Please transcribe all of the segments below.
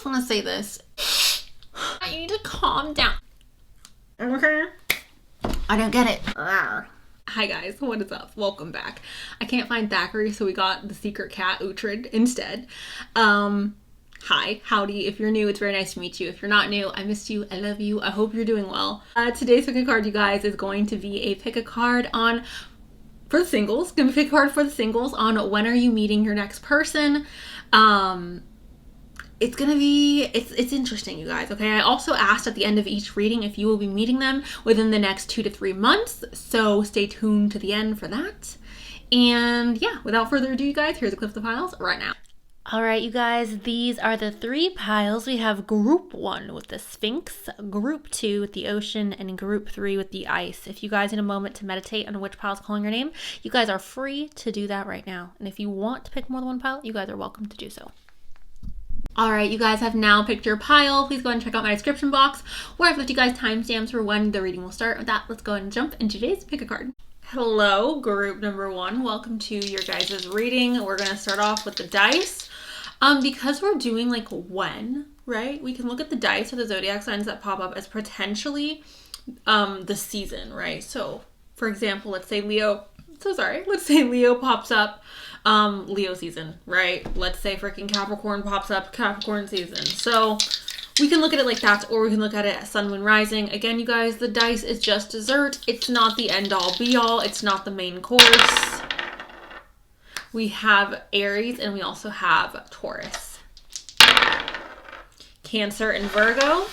want to say this. I need to calm down. Okay? I don't get it. Hi guys, what is up? Welcome back. I can't find Thackeray, so we got the secret cat, Uhtred, instead. Hi, howdy. If you're new, it's very nice to meet you. If you're not new, I missed you. I love you. I hope you're doing well. Today's pick a card, you guys, is going to be a pick a card on for the singles. Gonna pick a card for the singles on when are you meeting your next person. It's interesting, you guys, okay? I also asked at the end of each reading if you will be meeting them within the next 2 to 3 months, so stay tuned to the end for that. And yeah, without further ado, you guys, here's a clip of the piles right now. All right, you guys, these are the 3 piles. We have group 1 with the Sphinx, group 2 with the Ocean, and group 3 with the Ice. If you guys need a moment to meditate on which pile is calling your name, you guys are free to do that right now. And if you want to pick more than one pile, you guys are welcome to do so. All right, you guys have now picked your pile. Please go ahead and check out my description box where I've left you guys timestamps for when the reading will start. With that, let's go ahead and jump into today's pick a card. Hello, group number 1. Welcome to your guys' reading. We're going to start off with the dice. Because we're doing like when, right? We can look at the dice or the zodiac signs that pop up as potentially the season, right? So, for example, let's say Leo pops up. Leo season, right? Let's say freaking Capricorn pops up, Capricorn season. So we can look at it like that, or we can look at it as sun, moon, rising. Again, you guys, the dice is just dessert. It's not the end all be all. It's not the main course. We have Aries and we also have Taurus. Cancer and Virgo.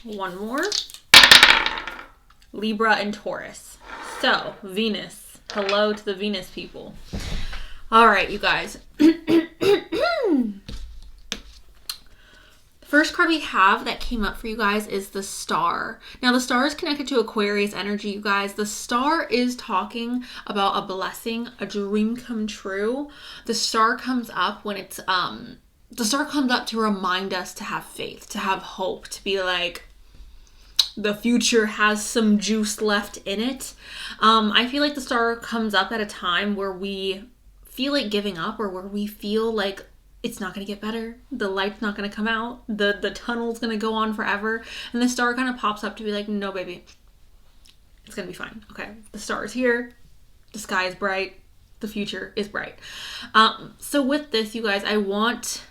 One more. Libra and Taurus. So, Venus. Hello to the Venus people. All right, you guys. First card we have that came up for you guys is the Star. Now, the Star is connected to Aquarius energy, you guys. The Star is talking about a blessing, a dream come true. The Star comes up when it's, the Star comes up to remind us to have faith, to have hope, to be like, the future has some juice left in it. I feel like the Star comes up at a time where we feel like giving up, or where we feel like it's not going to get better. The light's not going to come out. The tunnel's going to go on forever. And the Star kind of pops up to be like, no, baby. It's going to be fine. Okay. The Star is here. The sky is bright. The future is bright. So with this, you guys, I want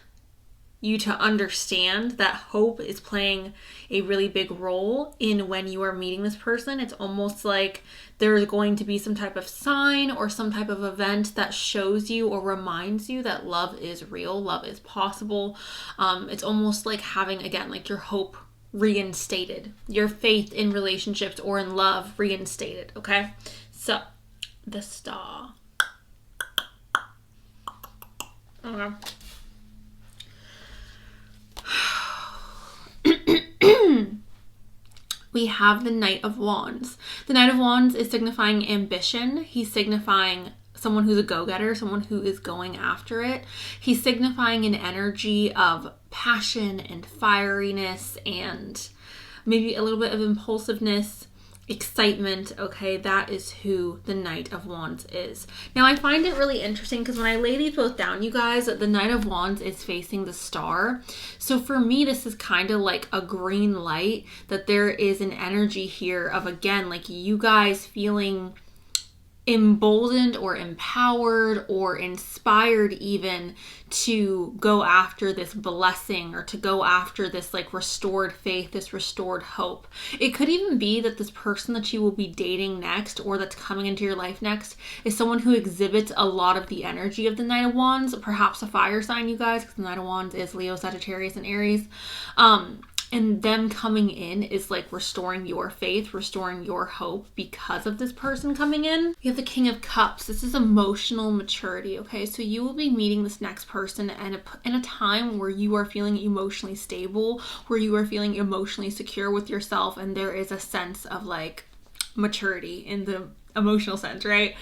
you to understand that hope is playing a really big role in when you are meeting this person. It's almost like there's going to be some type of sign or some type of event that shows you or reminds you that love is real, love is possible. It's almost like having, again, like your hope reinstated, your faith in relationships or in love reinstated, okay? So, the Star. Okay. We have the Knight of Wands. The Knight of Wands is signifying ambition. He's signifying someone who's a go-getter, someone who is going after it. He's signifying an energy of passion and fieriness and maybe a little bit of impulsiveness, excitement. Okay, that is who the Knight of Wands is. Now, I find it really interesting because when I lay these both down, you guys, the Knight of Wands is facing the Star. So for me, this is kind of like a green light that there is an energy here of, again, like you guys feeling emboldened or empowered or inspired even to go after this blessing or to go after this like restored faith, this restored hope. It could even be that this person that you will be dating next or that's coming into your life next is someone who exhibits a lot of the energy of the Knight of Wands, perhaps a fire sign, you guys, because the Knight of Wands is Leo, Sagittarius, and Aries. And them coming in is like restoring your faith, restoring your hope because of this person coming in. You have the King of Cups. This is emotional maturity, okay? So you will be meeting this next person in a time where you are feeling emotionally stable, where you are feeling emotionally secure with yourself, and there is a sense of like maturity in the emotional sense, right?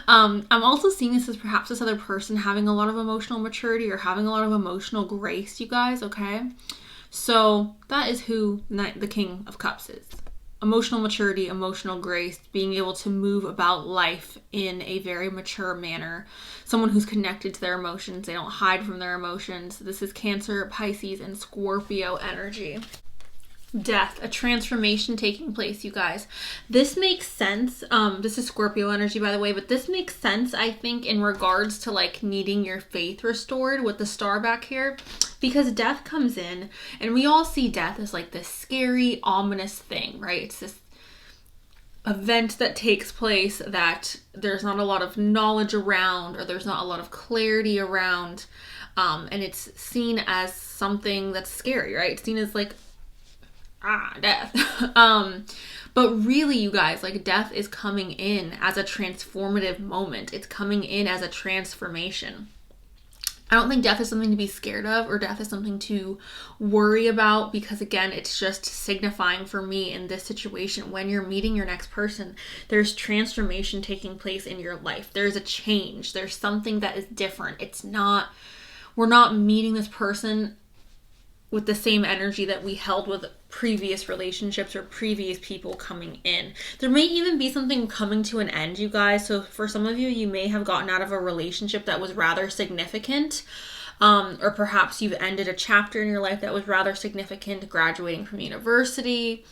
I'm also seeing this as perhaps this other person having a lot of emotional maturity or having a lot of emotional grace, you guys, okay? So that is who the King of Cups is. emotional maturity, emotional grace, being able to move about life in a very mature manner. Someone who's connected to their emotions. They don't hide from their emotions. This is Cancer, Pisces, and Scorpio energy. Death, a transformation taking place, you guys. This makes sense. This is Scorpio energy, by the way, but this makes sense, I think, in regards to like needing your faith restored with the star back here, because death comes in and we all see death as like this scary, ominous thing, right? It's this event that takes place that there's not a lot of knowledge around, or there's not a lot of clarity around, and it's seen as something that's scary, right? It's seen as like, death. But really, you guys, like, death is coming in as a transformative moment. It's coming in as a transformation. I don't think death is something to be scared of, or death is something to worry about, because again, it's just signifying for me in this situation, when you're meeting your next person, there's transformation taking place in your life. There's a change. There's something that is different. We're not meeting this person with the same energy that we held with previous relationships or previous people coming in. There may even be something coming to an end, you guys. So for some of you, you may have gotten out of a relationship that was rather significant, or perhaps you've ended a chapter in your life that was rather significant, graduating from university,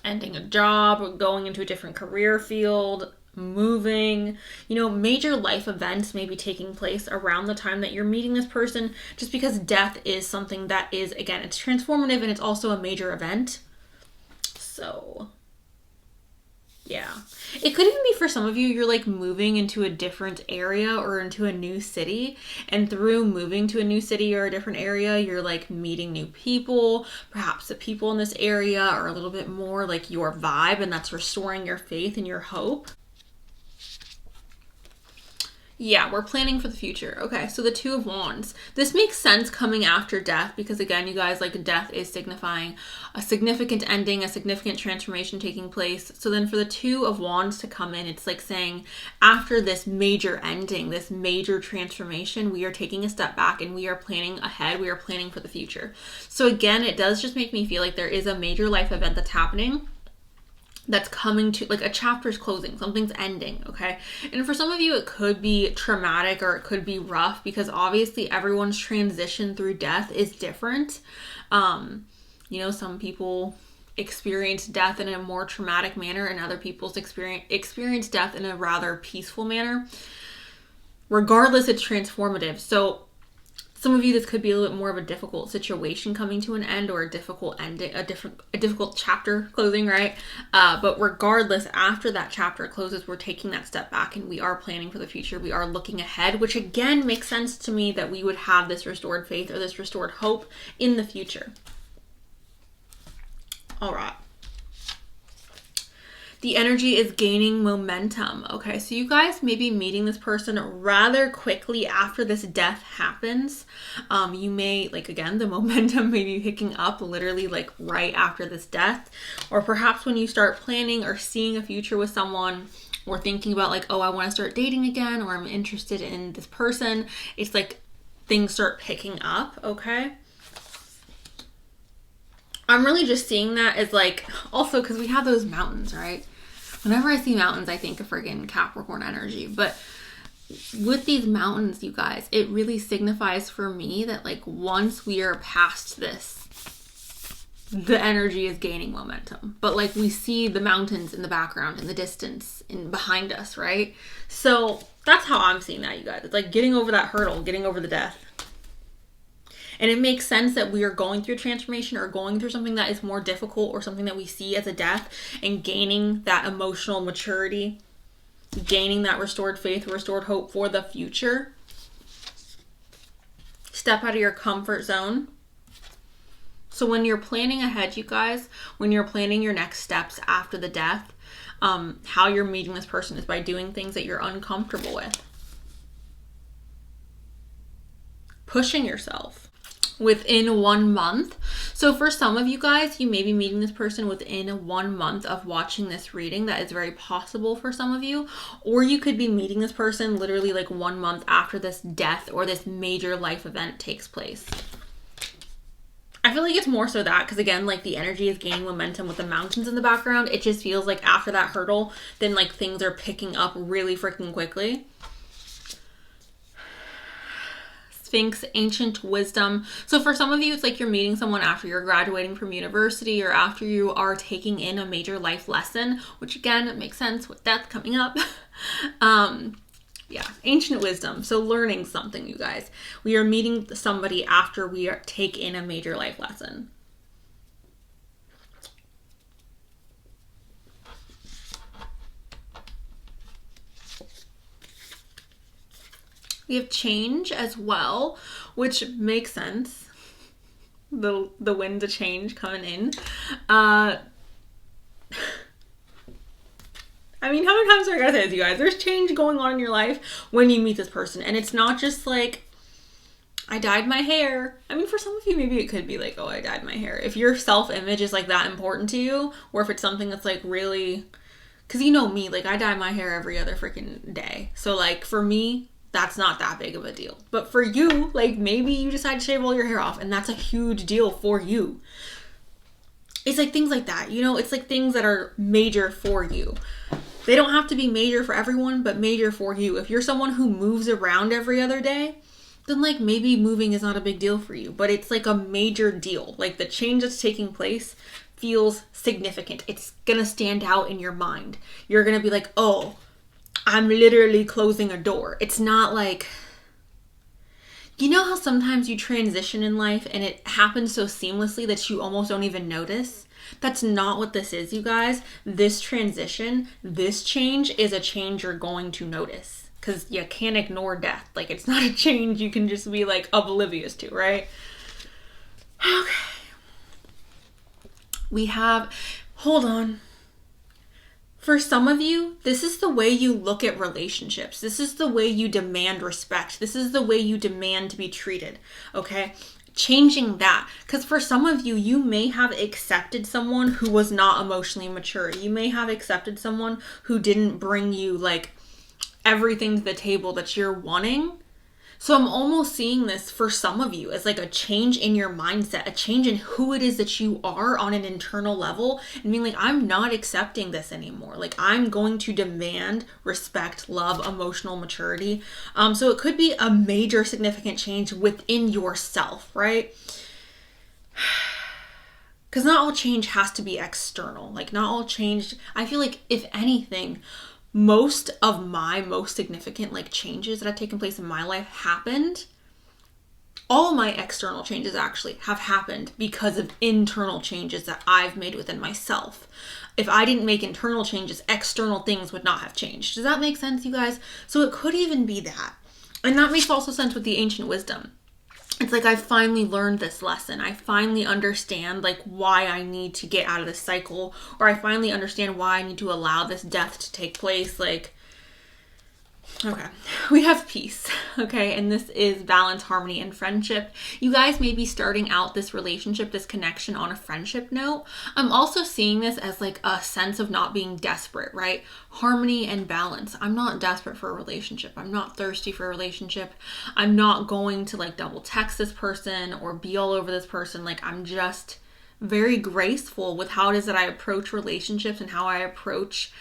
ending a job, or going into a different career field, moving, major life events may be taking place around the time that you're meeting this person, just because death is something that is, again, it's transformative and it's also a major event. So yeah, it could even be for some of you, you're like moving into a different area or into a new city, and through moving to a new city or a different area, you're like meeting new people. Perhaps the people in this area are a little bit more like your vibe, and that's restoring your faith and your hope. Yeah, we're planning for the future. Okay, so the Two of Wands. This makes sense coming after death, because again, you guys, like, death is signifying a significant ending, a significant transformation taking place. So then for the Two of Wands to come in, it's like saying, after this major ending, this major transformation, we are taking a step back and we are planning ahead. We are planning for the future. So again, it does just make me feel like there is a major life event that's happening, that's coming to, like, a chapter's closing, something's ending, okay? And for some of you, it could be traumatic or it could be rough, because obviously everyone's transition through death is different. Some people experience death in a more traumatic manner, and other people's experience death in a rather peaceful manner. Regardless, it's transformative. So some of you, this could be a little bit more of a difficult situation coming to an end, or a difficult ending, a difficult chapter closing, right? But regardless, after that chapter closes, we're taking that step back and we are planning for the future. We are looking ahead, which again makes sense to me that we would have this restored faith or this restored hope in the future. All right. The energy is gaining momentum. Okay, so you guys may be meeting this person rather quickly after this death happens. You may, like, again, the momentum may be picking up literally like right after this death, or perhaps when you start planning or seeing a future with someone, or thinking about like, oh, I want to start dating again, or I'm interested in this person. It's like things start picking up, okay? I'm really just seeing that as like, also because we have those mountains, right? Whenever I see mountains, I think of friggin' Capricorn energy. But with these mountains, you guys, it really signifies for me that, like, once we are past this, the energy is gaining momentum. But like, we see the mountains in the background, in the distance, in behind us, right? So that's how I'm seeing that, you guys. It's like getting over that hurdle, getting over the death. And it makes sense that we are going through transformation, or going through something that is more difficult, or something that we see as a death, and gaining that emotional maturity, gaining that restored faith, restored hope for the future. Step out of your comfort zone. So when you're planning ahead, you guys, when you're planning your next steps after the death, how you're meeting this person is by doing things that you're uncomfortable with. Pushing yourself. Within 1 month. So for some of you guys, you may be meeting this person within 1 month of watching this reading. That is very possible for some of you. Or you could be meeting this person literally like 1 month after this death or this major life event takes place. I feel like it's more so that, because again, like the energy is gaining momentum with the mountains in the background. It just feels like after that hurdle, then like things are picking up really freaking quickly. Sphinx, ancient wisdom. So for some of you, it's like you're meeting someone after you're graduating from university or after you are taking in a major life lesson, which again, makes sense with death coming up. Yeah, ancient wisdom. So learning something, you guys. We are meeting somebody after we take in a major life lesson. We have change as well, which makes sense. The winds of change coming in. I mean, how many times do I gotta say this, you guys? There's change going on in your life when you meet this person. And it's not just like, I dyed my hair. I mean, for some of you, maybe it could be like, oh, I dyed my hair. If your self-image is like that important to you, or if it's something that's like really, because you know me, like I dye my hair every other freaking day. So like for me, that's not that big of a deal. But for you, like maybe you decide to shave all your hair off and that's a huge deal for you. It's like things like that, you know, it's like things that are major for you. They don't have to be major for everyone, but major for you. If you're someone who moves around every other day, then like maybe moving is not a big deal for you, but it's like a major deal. Like the change that's taking place feels significant. It's gonna stand out in your mind. You're gonna be like, oh, I'm literally closing a door. It's not like, you know how sometimes you transition in life and it happens so seamlessly that you almost don't even notice? That's not what this is, you guys. This transition, this change is a change you're going to notice because you can't ignore death. Like it's not a change you can just be like oblivious to, right? Okay. We have, hold on. For some of you, this is the way you look at relationships. This is the way you demand respect. This is the way you demand to be treated, okay? Changing that. Because for some of you, you may have accepted someone who was not emotionally mature. You may have accepted someone who didn't bring you like everything to the table that you're wanting. So I'm almost seeing this for some of you as like a change in your mindset, a change in who it is that you are on an internal level and being like, I'm not accepting this anymore. Like I'm going to demand respect, love, emotional maturity. So it could be a major significant change within yourself, right? Because not all change has to be external. Like not all change, I feel like if anything, most of my most significant like changes that have taken place in my life happened. All of my external changes actually have happened because of internal changes that I've made within myself. If I didn't make internal changes, external things would not have changed. Does that make sense, you guys? So it could even be that. And that makes also sense with the ancient wisdom. It's like I finally learned this lesson. I finally understand like why I need to get out of this cycle, or I finally understand why I need to allow this death to take place. Like, okay, we have peace, okay? And this is balance, harmony, and friendship. You guys may be starting out this relationship, this connection on a friendship note. I'm also seeing this as like a sense of not being desperate, right? Harmony and balance. I'm not desperate for a relationship. I'm not thirsty for a relationship. I'm not going to like double text this person or be all over this person. Like I'm just very graceful with how it is that I approach relationships and how I approach,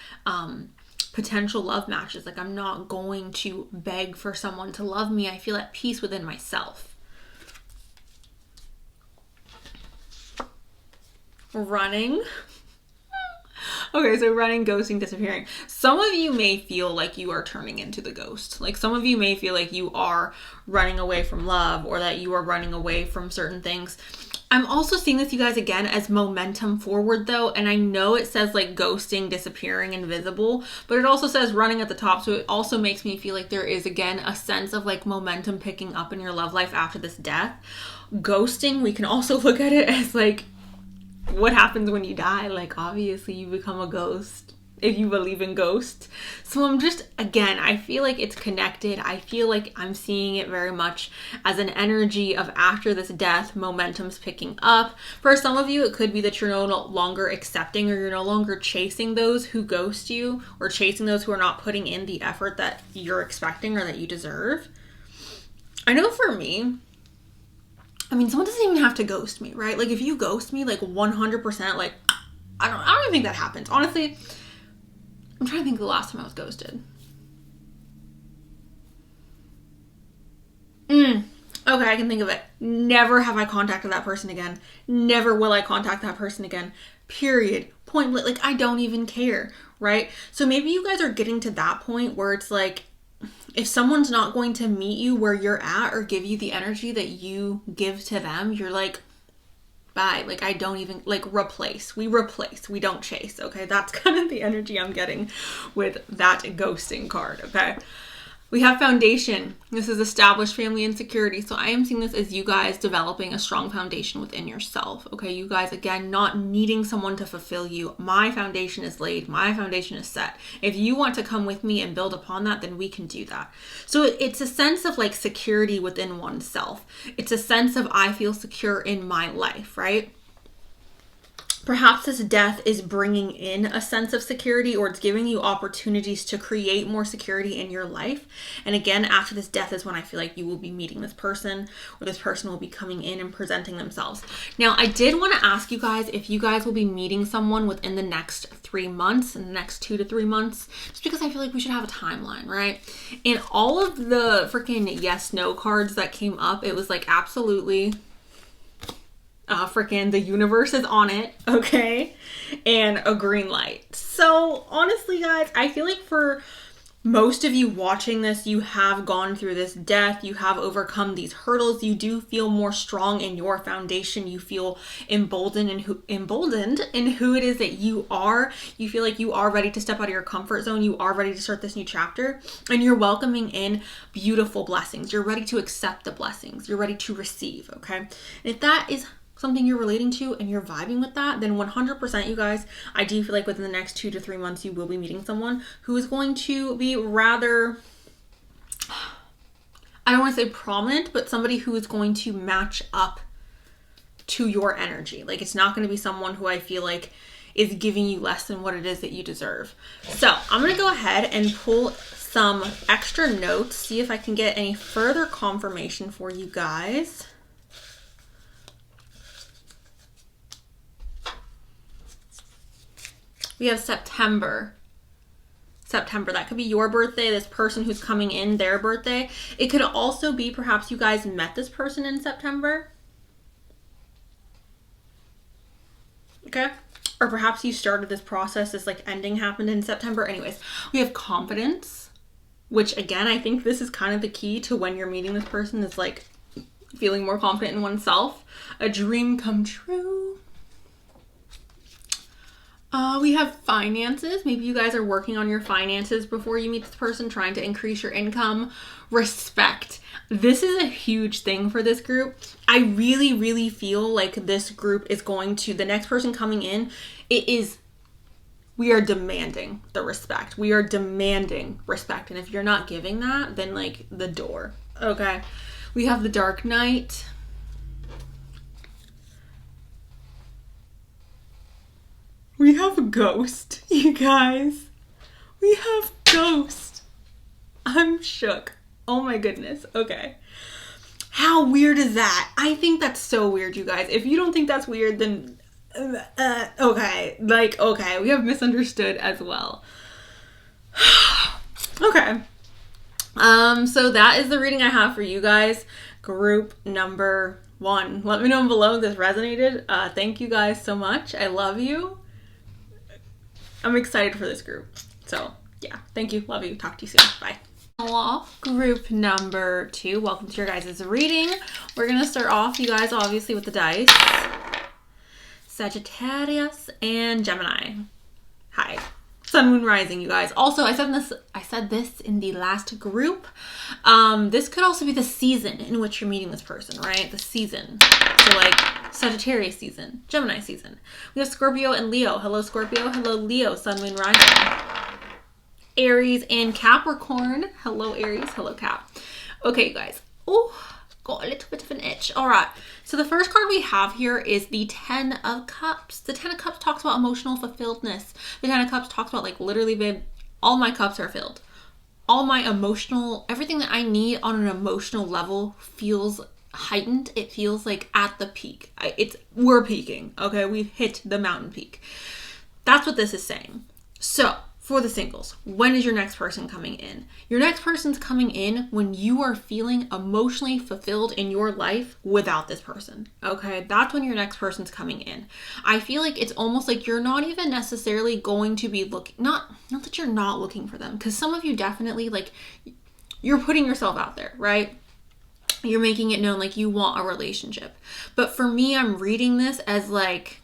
potential love matches. Like I'm not going to beg for someone to love me. I feel at peace within myself. Running. Okay, so running, ghosting, disappearing. Some of you may feel like you are turning into the ghost. Like some of you may feel like you are running away from love or that you are running away from certain things. I'm also seeing this, you guys, again, as momentum forward, though. And I know it says, like, ghosting, disappearing, invisible. But it also says running at the top. So it also makes me feel like there is, again, a sense of, like, momentum picking up in your love life after this death. Ghosting, we can also look at it as, like, what happens when you die? Like, obviously, you become a ghost. If you believe in ghosts. So I'm just, again, I feel like it's connected. I feel like I'm seeing it very much as an energy of after this death, momentum's picking up. For some of you, it could be that you're no longer accepting or you're no longer chasing those who ghost you or chasing those who are not putting in the effort that you're expecting or that you deserve. I know for me, I mean, someone doesn't even have to ghost me, right? Like, if you ghost me, like, 100%, like, I don't even think that happens. Honestly, I'm trying to think of the last time I was ghosted. Okay, I can think of it. Never have I contacted that person again. Never will I contact that person again. Period. Point blank. Like, I don't even care, right? So maybe you guys are getting to that point where it's like, if someone's not going to meet you where you're at or give you the energy that you give to them, you're like, bye. Like, I don't even, like, replace. We don't chase, okay? That's kind of the energy I'm getting with that ghosting card, okay? We have foundation. This is established family and security. So I am seeing this as you guys developing a strong foundation within yourself. Okay, you guys, again, not needing someone to fulfill you. My foundation is laid. My foundation is set. If you want to come with me and build upon that, then we can do that. So it's a sense of like security within oneself. It's a sense of I feel secure in my life, right? Perhaps this death is bringing in a sense of security, or it's giving you opportunities to create more security in your life. And again, after this death is when I feel like you will be meeting this person, or this person will be coming in and presenting themselves. Now, I did want to ask you guys if you guys will be meeting someone within the next 3 months, in the next 2 to 3 months, just because I feel like we should have a timeline, right? And all of the freaking yes, no cards that came up, it was like absolutely... freaking the universe is on it, okay? And a green light. So honestly, guys, I feel like for most of you watching this, you have gone through this death. You have overcome these hurdles. You do feel more strong in your foundation. You feel emboldened in who it is that you are. You feel like you are ready to step out of your comfort zone. You are ready to start this new chapter, and you're welcoming in beautiful blessings. You're ready to accept the blessings. You're ready to receive, okay? And if that is something you're relating to and you're vibing with that, then 100% you guys, I do feel like within the next 2 to 3 months you will be meeting someone who is going to be rather, I don't want to say prominent, but somebody who is going to match up to your energy. Like, it's not going to be someone who I feel like is giving you less than what it is that you deserve. So I'm going to go ahead and pull some extra notes, see if I can get any further confirmation for you guys. We have September. That could be your birthday, this person who's coming in, their birthday. It could also be perhaps you guys met this person in September. Okay. Or perhaps you started this process, this like ending happened in September. Anyways, we have confidence, which again, I think this is kind of the key to when you're meeting this person, is like feeling more confident in oneself. A dream come true. We have finances. Maybe you guys are working on your finances before you meet this person, trying to increase your income. Respect. This is a huge thing for this group. I really, really feel like this group is going to, the next person coming in, we are demanding the respect. We are demanding respect. And if you're not giving that, then like the door. Okay. We have the Dark Knight. We have Ghost, you guys. We have Ghost. I'm shook. Oh my goodness. Okay. How weird is that? I think that's so weird, you guys. If you don't think that's weird, then okay. Like, okay. We have Misunderstood as well. Okay. So that is the reading I have for you guys. Group number 1. Let me know below if this resonated. Thank you guys so much. I love you. I'm excited for this group. So yeah, thank you. Love you. Talk to you soon. Bye. Hello, group number 2. Welcome to your guys' reading. We're going to start off, you guys, obviously with the dice. Sagittarius and Gemini. Hi. Sun, Moon, Rising, you guys. Also, I said this in the last group. This could also be the season in which you're meeting this person, right? The season. So like Sagittarius season, Gemini season. We have Scorpio and Leo. Hello, Scorpio. Hello, Leo. Sun, Moon, Rising. Aries and Capricorn. Hello, Aries. Hello, Cap. Okay, you guys. Oh, got a little bit of an itch. All right. So the first card we have here is the 10 of Cups. The 10 of Cups talks about emotional fulfilledness. The 10 of Cups talks about like literally, babe, all my cups are filled. All my emotional, everything that I need on an emotional level feels heightened. It feels like at the peak. We're peaking, okay? We've hit the mountain peak. That's what this is saying. So, for the singles, when is your next person coming in? Your next person's coming in when you are feeling emotionally fulfilled in your life without this person, okay? That's when your next person's coming in. I feel like it's almost like you're not even necessarily going to be looking, not that you're not looking for them, because some of you definitely, like, you're putting yourself out there, right? You're making it known like you want a relationship. But for me, I'm reading this as like,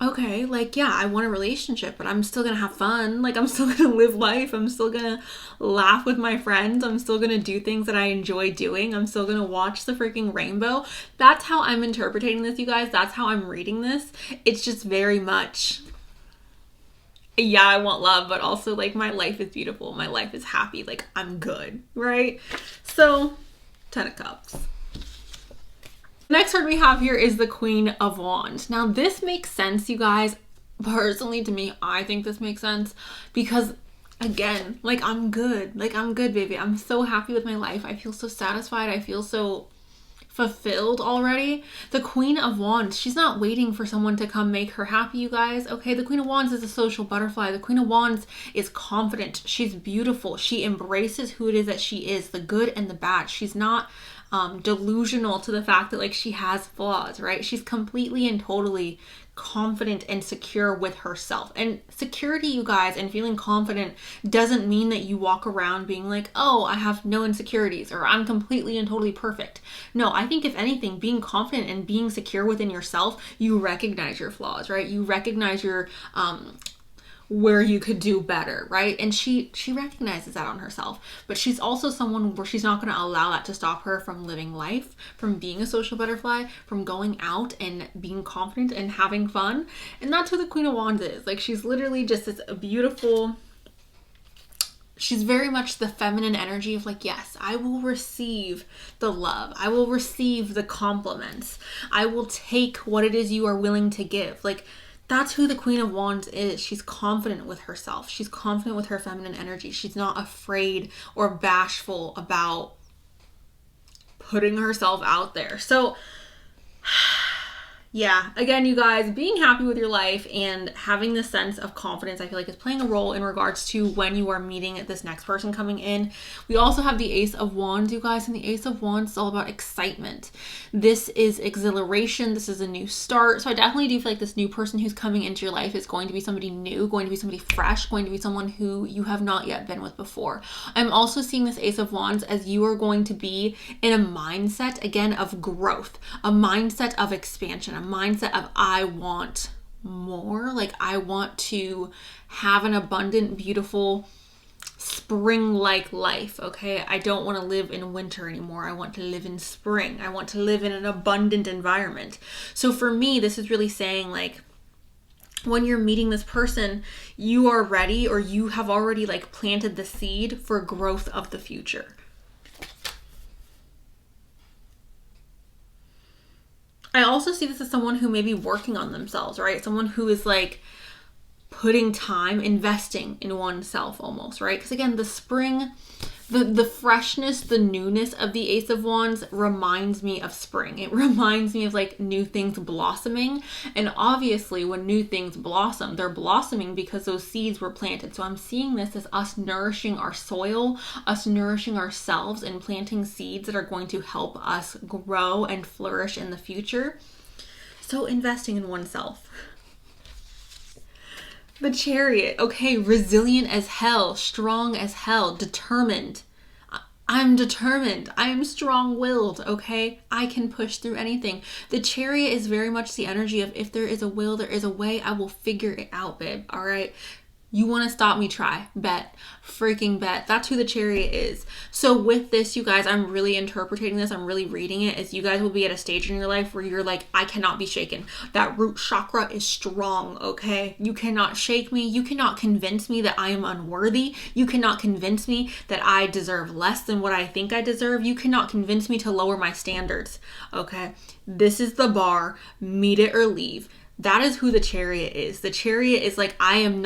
okay, like, yeah, I want a relationship, but I'm still gonna have fun. Like, I'm still gonna live life. I'm still gonna laugh with my friends. I'm still gonna do things that I enjoy doing. I'm still gonna watch the freaking rainbow. That's how I'm interpreting this, you guys. That's how I'm reading this. It's just very much, yeah, I want love, but also, like, my life is beautiful. My life is happy. Like, I'm good, right? So, 10 of Cups. Next card we have here is the Queen of Wands. Now, this makes sense, you guys. Personally, to me, I think this makes sense because, again, like, I'm good. Like, I'm good, baby. I'm so happy with my life. I feel so satisfied. I feel so fulfilled already. The Queen of Wands, she's not waiting for someone to come make her happy, you guys. Okay, the Queen of Wands is a social butterfly. The Queen of Wands is confident. She's beautiful. She embraces who it is that she is, the good and the bad. She's not delusional to the fact that, like, she has flaws, right? She's completely and totally confident and secure with herself. And security, you guys, and feeling confident doesn't mean that you walk around being like, oh, I have no insecurities, or I'm completely and totally perfect. No, I think if anything, being confident and being secure within yourself, you recognize your flaws, right? You recognize your where you could do better, right? And she recognizes that on herself. But she's also someone where she's not going to allow that to stop her from living life, from being a social butterfly, from going out and being confident and having fun. And that's who the Queen of Wands is. Like, she's literally just this beautiful, she's very much the feminine energy of, like, yes, I will receive the love. I will receive the compliments. I will take what it is you are willing to give. Like, that's who the Queen of Wands is. She's confident with herself. She's confident with her feminine energy. She's not afraid or bashful about putting herself out there. So, yeah, again, you guys, being happy with your life and having this sense of confidence, I feel like, is playing a role in regards to when you are meeting this next person coming in. We also have the Ace of Wands, you guys, and the Ace of Wands is all about excitement. This is exhilaration. This is a new start. So I definitely do feel like this new person who's coming into your life is going to be somebody new, going to be somebody fresh, going to be someone who you have not yet been with before. I'm also seeing this Ace of Wands as you are going to be in a mindset, again, of growth, a mindset of expansion, a mindset of I want more. Like, I want to have an abundant, beautiful, spring-like life, okay? I don't want to live in winter anymore. I want to live in spring. I want to live in an abundant environment. So for me, this is really saying, like, when you're meeting this person, you are ready, or you have already, like, planted the seed for growth of the future. I also see this as someone who may be working on themselves, right? Someone who is, like, putting time, investing in oneself almost, right? Because again, the spring, the freshness, the newness of the Ace of Wands reminds me of spring. It reminds me of, like, new things blossoming. And obviously when new things blossom, they're blossoming because those seeds were planted. So I'm seeing this as us nourishing our soil, us nourishing ourselves, and planting seeds that are going to help us grow and flourish in the future. So investing in oneself. The Chariot, okay, resilient as hell, strong as hell, determined. I'm determined. I am strong-willed, okay? I can push through anything. The Chariot is very much the energy of, if there is a will, there is a way. I will figure it out, babe, all right? You want to stop me? Try. Bet. Freaking bet. That's who the Chariot is. So with this, you guys, I'm really interpreting this. I'm really reading it as you guys will be at a stage in your life where you're like, I cannot be shaken. That root chakra is strong, okay? You cannot shake me. You cannot convince me that I am unworthy. You cannot convince me that I deserve less than what I think I deserve. You cannot convince me to lower my standards, okay? This is the bar. Meet it or leave. That is who the Chariot is. The Chariot is like, I'm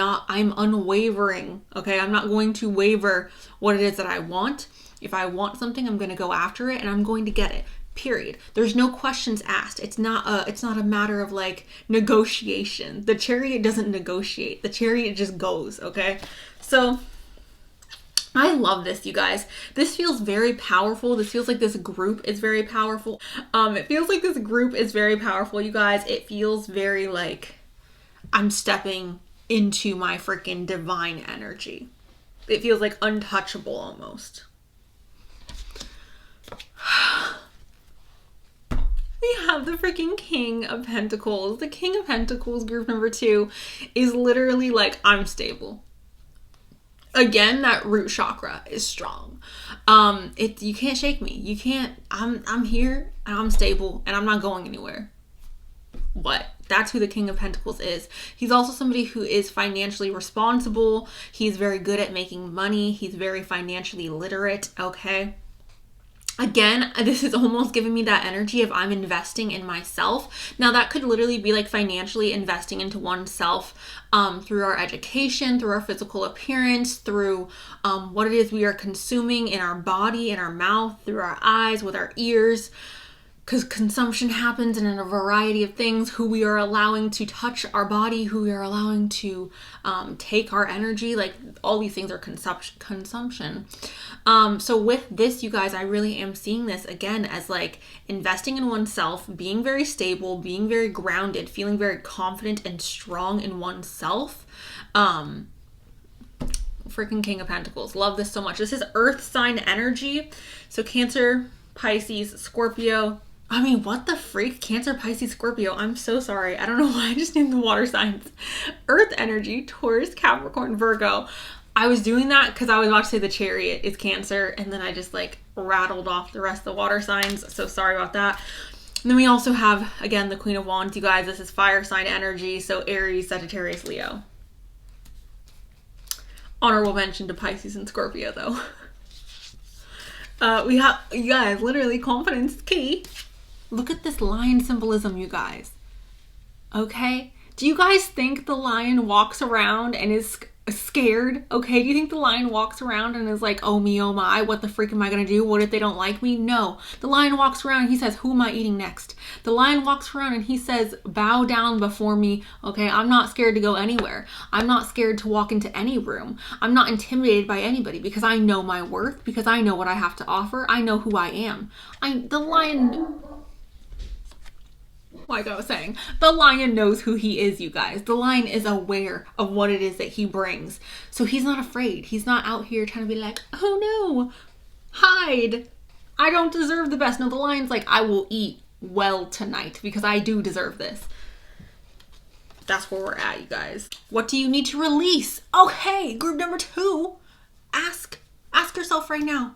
unwavering, okay? I'm not going to waver what it is that I want. If I want something, I'm going to go after it and I'm going to get it. Period. There's no questions asked. It's not a matter of like negotiation. The Chariot doesn't negotiate. The Chariot just goes, okay? So I love this, you guys. This feels very powerful. This feels like this group is very powerful. It feels like this group is very powerful, you guys. It feels very like I'm stepping into my freaking divine energy. It feels like untouchable almost. We have the freaking King of Pentacles. The King of Pentacles, group number 2, is literally like, I'm stable. Again, that root chakra is strong. You can't shake me. You can't, I'm here and I'm stable and I'm not going anywhere. What? That's who the King of Pentacles is. He's also somebody who is financially responsible. He's very good at making money. He's very financially literate, okay? Again, this is almost giving me that energy of I'm investing in myself. Now that could literally be like financially investing into oneself through our education, through our physical appearance, through what it is we are consuming in our body, in our mouth, through our eyes, with our ears. Because consumption happens in a variety of things, who we are allowing to touch our body, who we are allowing to take our energy, like all these things are consumption. So with this, you guys, I really am seeing this again as like investing in oneself, being very stable, being very grounded, feeling very confident and strong in oneself. Freaking King of Pentacles. Love this so much. This is earth sign energy. So Cancer, Pisces, Scorpio. I mean, what the freak? Cancer, Pisces, Scorpio. I'm so sorry. I don't know why I just named the water signs. Earth energy, Taurus, Capricorn, Virgo. I was doing that because I was about to say the Chariot is Cancer, and then I just like rattled off the rest of the water signs. So sorry about that. And then we also have, again, the Queen of Wands. You guys, this is fire sign energy. So Aries, Sagittarius, Leo. Honorable mention to Pisces and Scorpio, though. We have, you guys, literally confidence key. Look at this lion symbolism, you guys. Okay? Do you guys think the lion walks around and is scared? Okay? Do you think the lion walks around and is like, oh me, oh my, what the freak am I gonna do? What if they don't like me? No. The lion walks around and he says, who am I eating next? The lion walks around and he says, bow down before me. Okay? I'm not scared to go anywhere. I'm not scared to walk into any room. I'm not intimidated by anybody because I know my worth, because I know what I have to offer. I know who I am. The lion... Like I was saying, the lion knows who he is, you guys. The lion is aware of what it is that he brings. So he's not afraid. He's not out here trying to be like, oh no, hide. I don't deserve the best. No, the lion's like, I will eat well tonight because I do deserve this. That's where we're at, you guys. What do you need to release? Okay, group number 2. Ask yourself right now.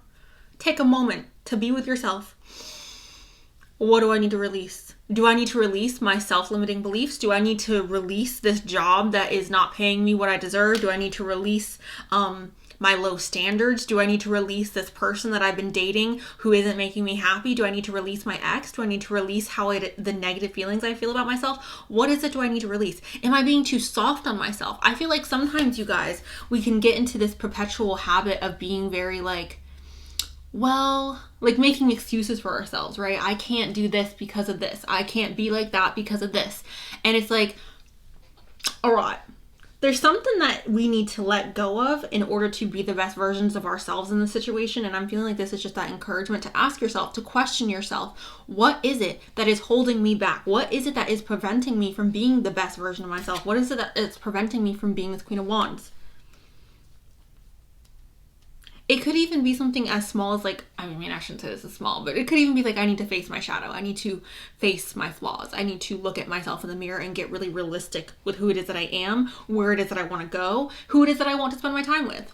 Take a moment to be with yourself. What do I need to release? Do I need to release my self-limiting beliefs? Do I need to release this job that is not paying me what I deserve? Do I need to release my low standards? Do I need to release this person that I've been dating who isn't making me happy? Do I need to release my ex? Do I need to release the negative feelings I feel about myself? What is it do I need to release? Am I being too soft on myself? I feel like sometimes, you guys, we can get into this perpetual habit of being very like, well, like making excuses for ourselves, right? I can't do this because of this. I can't be like that because of this. And it's like, all right, there's something that we need to let go of in order to be the best versions of ourselves in the situation. And I'm feeling like this is just that encouragement to ask yourself, to question yourself. What is it that is holding me back? What is it that is preventing me from being the best version of myself? What is it that is preventing me from being this Queen of Wands? It could even be something as small as like, I mean, I shouldn't say this is small, but it could even be like, I need to face my shadow. I need to face my flaws. I need to look at myself in the mirror and get really realistic with who it is that I am, where it is that I want to go, who it is that I want to spend my time with.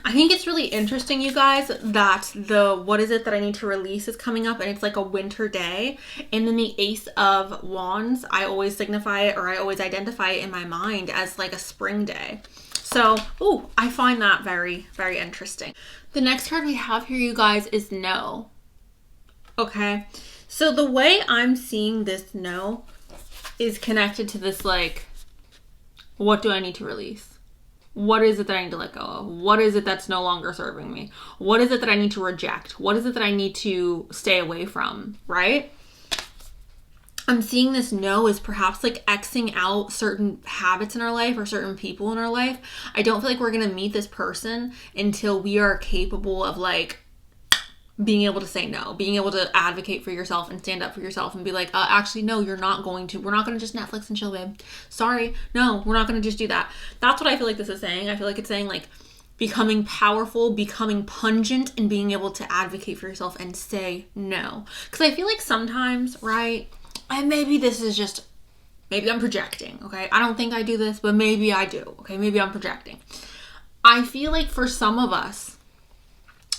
I think it's really interesting, you guys, that the what is it that I need to release is coming up, and it's like a winter day. And then the Ace of Wands, I always signify it, or I always identify it in my mind as like a spring day. So, I find that very, very interesting. The next card we have here, you guys, is No. Okay, so the way I'm seeing this No is connected to this like What do I need to release? What is it that I need to let go of? What is it that's no longer serving me? What is it that I need to reject? What is it that I need to stay away from, right? I'm seeing this no as perhaps like Xing out certain habits in our life or certain people in our life. I don't feel like we're going to meet this person until we are capable of like being able to say no, being able to advocate for yourself and stand up for yourself and be like, actually, no, you're not going to. We're not going to just Netflix and chill, babe. Sorry. No, we're not going to just do that. That's what I feel like this is saying. I feel like it's saying like becoming powerful, becoming pungent, and being able to advocate for yourself and say no. Because I feel like sometimes, right, and maybe this is just, maybe I'm projecting, okay? I don't think I do this, but maybe I do, okay? Maybe I'm projecting. I feel like for some of us,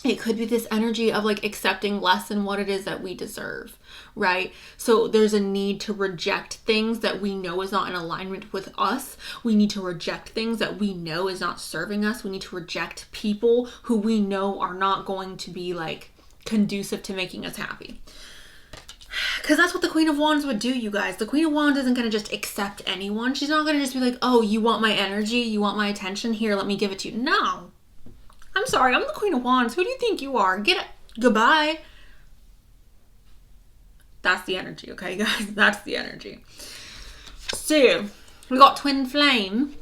it could be this energy of like accepting less than what it is that we deserve, right? So there's a need to reject things that we know is not in alignment with us. We need to reject things that we know is not serving us. We need to reject people who we know are not going to be like conducive to making us happy. Because that's what the Queen of Wands would do, you guys. The Queen of Wands isn't going to just accept anyone. She's not going to just be like, oh, you want my energy? You want my attention? Here, let me give it to you. No. I'm sorry, I'm the Queen of Wands. Who do you think you are? Get it. Goodbye. That's the energy, okay, guys? That's the energy. So, we got Twin Flame.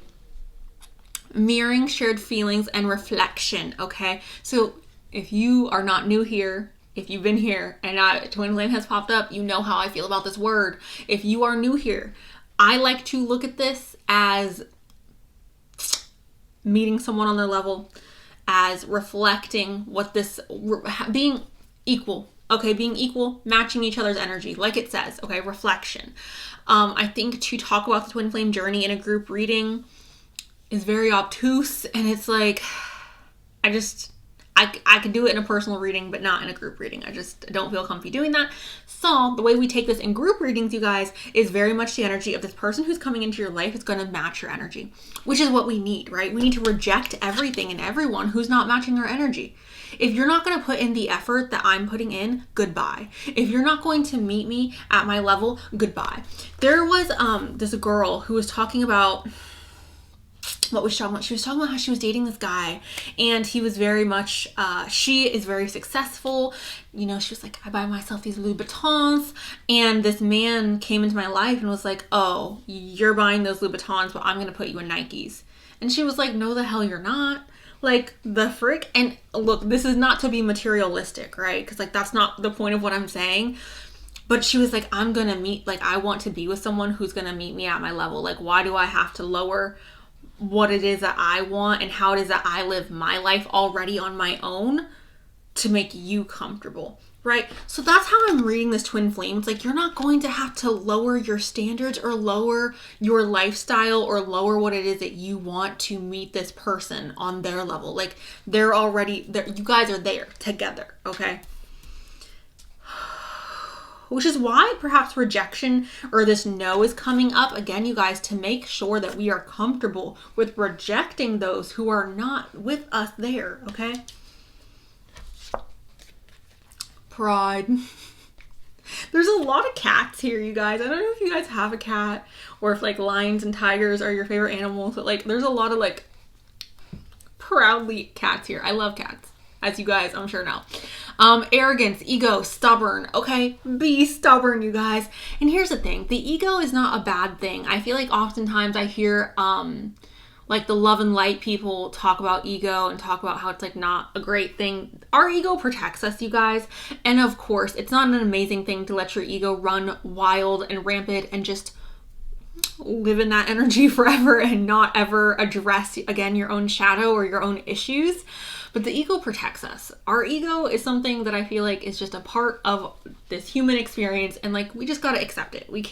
Mirroring shared feelings and reflection, okay? So, if you are not new here, if you've been here and Twin Flame has popped up, you know how I feel about this word. If you are new here, I like to look at this as meeting someone on their level, as reflecting what this, being equal, okay, being equal, matching each other's energy, like it says, okay, reflection. I think to talk about the Twin Flame journey in a group reading is very obtuse, and it's like, I could do it in a personal reading, but not in a group reading. I just don't feel comfy doing that. So the way we take this in group readings, you guys, is very much the energy of this person who's coming into your life is going to match your energy, which is what we need, right? We need to reject everything and everyone who's not matching our energy. If you're not going to put in the effort that I'm putting in, goodbye. If you're not going to meet me at my level, goodbye. There was this girl who was talking about, what was she talking about? She was talking about how she was dating this guy, and he was very much, she is very successful. You know, she was like, I buy myself these Louboutins, and this man came into my life and was like, oh, you're buying those Louboutins, but I'm going to put you in Nikes. And she was like, no, the hell you're not. Like, the frick? And look, this is not to be materialistic, right? Because, like, that's not the point of what I'm saying. But she was like, I'm going to meet, like, I want to be with someone who's going to meet me at my level. Like, why do I have to lower what it is that I want and how it is that I live my life already on my own to make you comfortable, right? So that's how I'm reading this Twin Flame. It's like, you're not going to have to lower your standards or lower your lifestyle or lower what it is that you want to meet this person on their level. Like, they're already there. You guys are there together, okay? Which is why perhaps rejection or this no is coming up again, you guys, to make sure that we are comfortable with rejecting those who are not with us there, okay? Pride. There's a lot of cats here, you guys. I don't know if you guys have a cat or if like lions and tigers are your favorite animals, but like there's a lot of like proudly cats here. I love cats, as you guys I'm sure know. Arrogance, ego, stubborn. Okay, be stubborn, you guys. And here's the thing. The ego is not a bad thing. I feel like oftentimes I hear like the love and light people talk about ego and talk about how it's like not a great thing. Our ego protects us, you guys. And of course, it's not an amazing thing to let your ego run wild and rampant and just live in that energy forever and not ever address, again, your own shadow or your own issues. But the ego protects us. Our ego is something that I feel like is just a part of this human experience, and like we just gotta accept it. You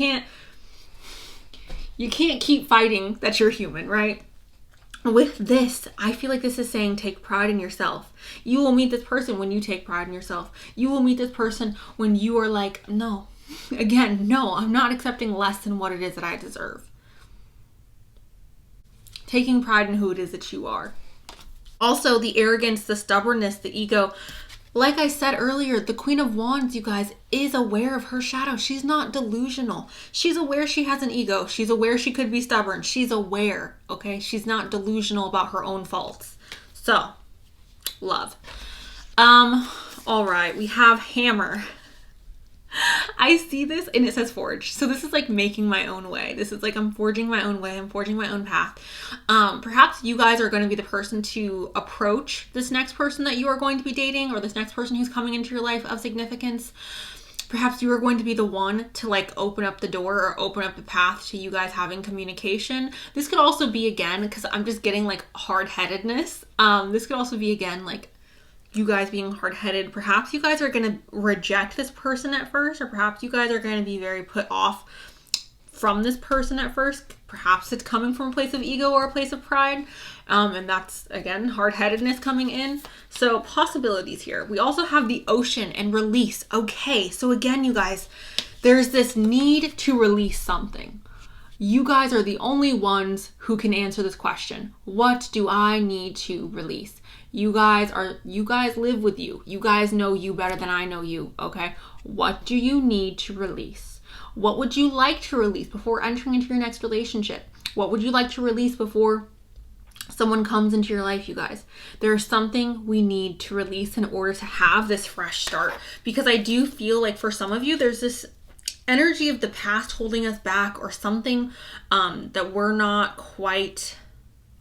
can't keep fighting that you're human, right? With this, I feel like this is saying take pride in yourself. You will meet this person when you take pride in yourself. You will meet this person when you are like, no. Again, no, I'm not accepting less than what it is that I deserve. Taking pride in who it is that you are. Also, the arrogance, the stubbornness, the ego, Like I said earlier, the Queen of Wands, you guys, is aware of her shadow. She's not delusional. She's aware she has an ego. She's aware she could be stubborn. She's aware, okay? She's not delusional about her own faults. So, love. All right, we have Hammer. I see this and it says forge. So this is like making my own way. This is like I'm forging my own way. I'm forging my own path. Perhaps you guys are going to be the person to approach this next person that you are going to be dating, or this next person who's coming into your life of significance. Perhaps you are going to be the one to like open up the door or open up the path to you guys having communication. This could also be, again, because I'm just getting like hard-headedness. This could also be, again, like you guys being hard-headed. Perhaps you guys are going to reject this person at first, or perhaps you guys are going to be very put off from this person at first. Perhaps it's coming from a place of ego or a place of pride. And that's, again, hard-headedness coming in. So possibilities here. We also have the Ocean and release. Okay, so again, you guys, there's this need to release something. You guys are the only ones who can answer this question. What do I need to release? You guys live with you. You guys know you better than I know you, okay? What do you need to release? What would you like to release before entering into your next relationship? What would you like to release before someone comes into your life, you guys? There's something we need to release in order to have this fresh start. Because I do feel like for some of you, there's this energy of the past holding us back, or something that we're not quite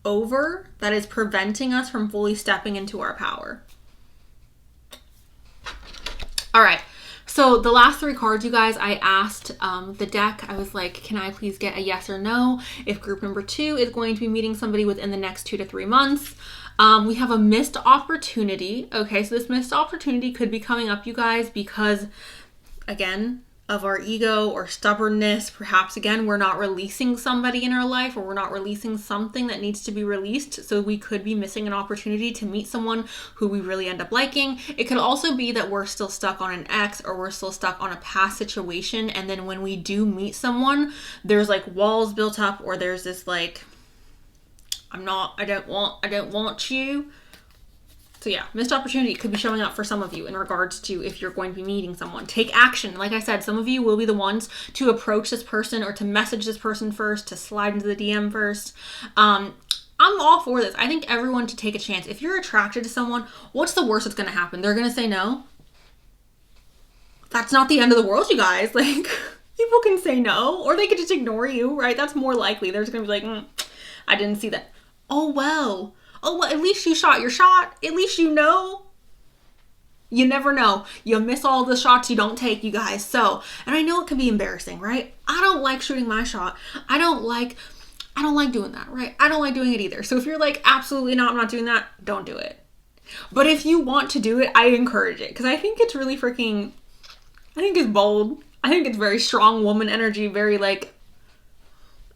over that is preventing us from fully stepping into our power. All right. So the last three cards, you guys, I asked the deck, I was like, can I please get a yes or no if group number 2 is going to be meeting somebody within the next 2 to 3 months. We have a missed opportunity. Okay, so this missed opportunity could be coming up, you guys, because, again, of our ego or stubbornness. Perhaps, again, we're not releasing somebody in our life, or we're not releasing something that needs to be released. So we could be missing an opportunity to meet someone who we really end up liking. It could also be that we're still stuck on an ex, or we're still stuck on a past situation. And then when we do meet someone, there's like walls built up, or there's this like, I don't want you. So yeah, missed opportunity could be showing up for some of you in regards to if you're going to be meeting someone. Take action. Like I said, some of you will be the ones to approach this person, or to message this person first, to slide into the DM first. I'm all for this. I think everyone should take a chance. If you're attracted to someone, what's the worst that's going to happen? They're going to say no. That's not the end of the world, you guys. Like, people can say no, or they could just ignore you, right? That's more likely. They're just going to be like, I didn't see that. Oh, well, at least you shot your shot. At least you know. You never know. You miss all the shots you don't take, you guys. So, and I know it can be embarrassing, right? I don't like shooting my shot. I don't like doing that, right? I don't like doing it either. So if you're like, absolutely not, I'm not doing that, don't do it. But if you want to do it, I encourage it. Because I think it's really I think it's bold. I think it's very strong woman energy. Very like,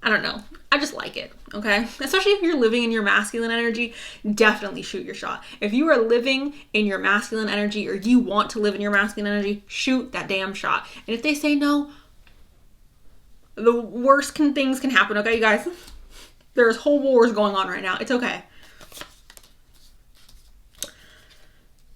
I don't know. I just like it, okay? Especially if you're living in your masculine energy, definitely shoot your shot. If you are living in your masculine energy, or you want to live in your masculine energy, shoot that damn shot. And if they say no, the worst things can happen, okay, you guys? There's whole wars going on right now. It's okay.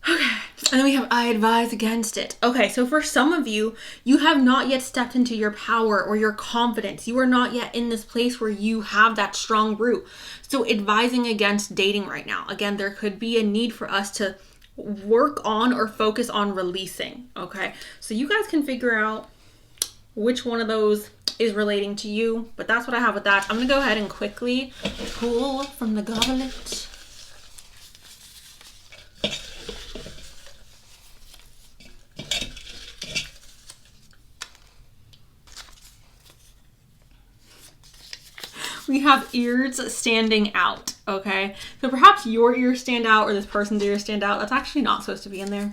Okay. And then we have, I advise against it. Okay, so for some of you, you have not yet stepped into your power or your confidence. You are not yet in this place where you have that strong root. So advising against dating right now. Again, there could be a need for us to work on or focus on releasing, okay? So you guys can figure out which one of those is relating to you, but that's what I have with that. I'm going to go ahead and quickly pull from the goblet. We have ears standing out, okay? So perhaps your ears stand out, or this person's ears stand out. That's actually not supposed to be in there.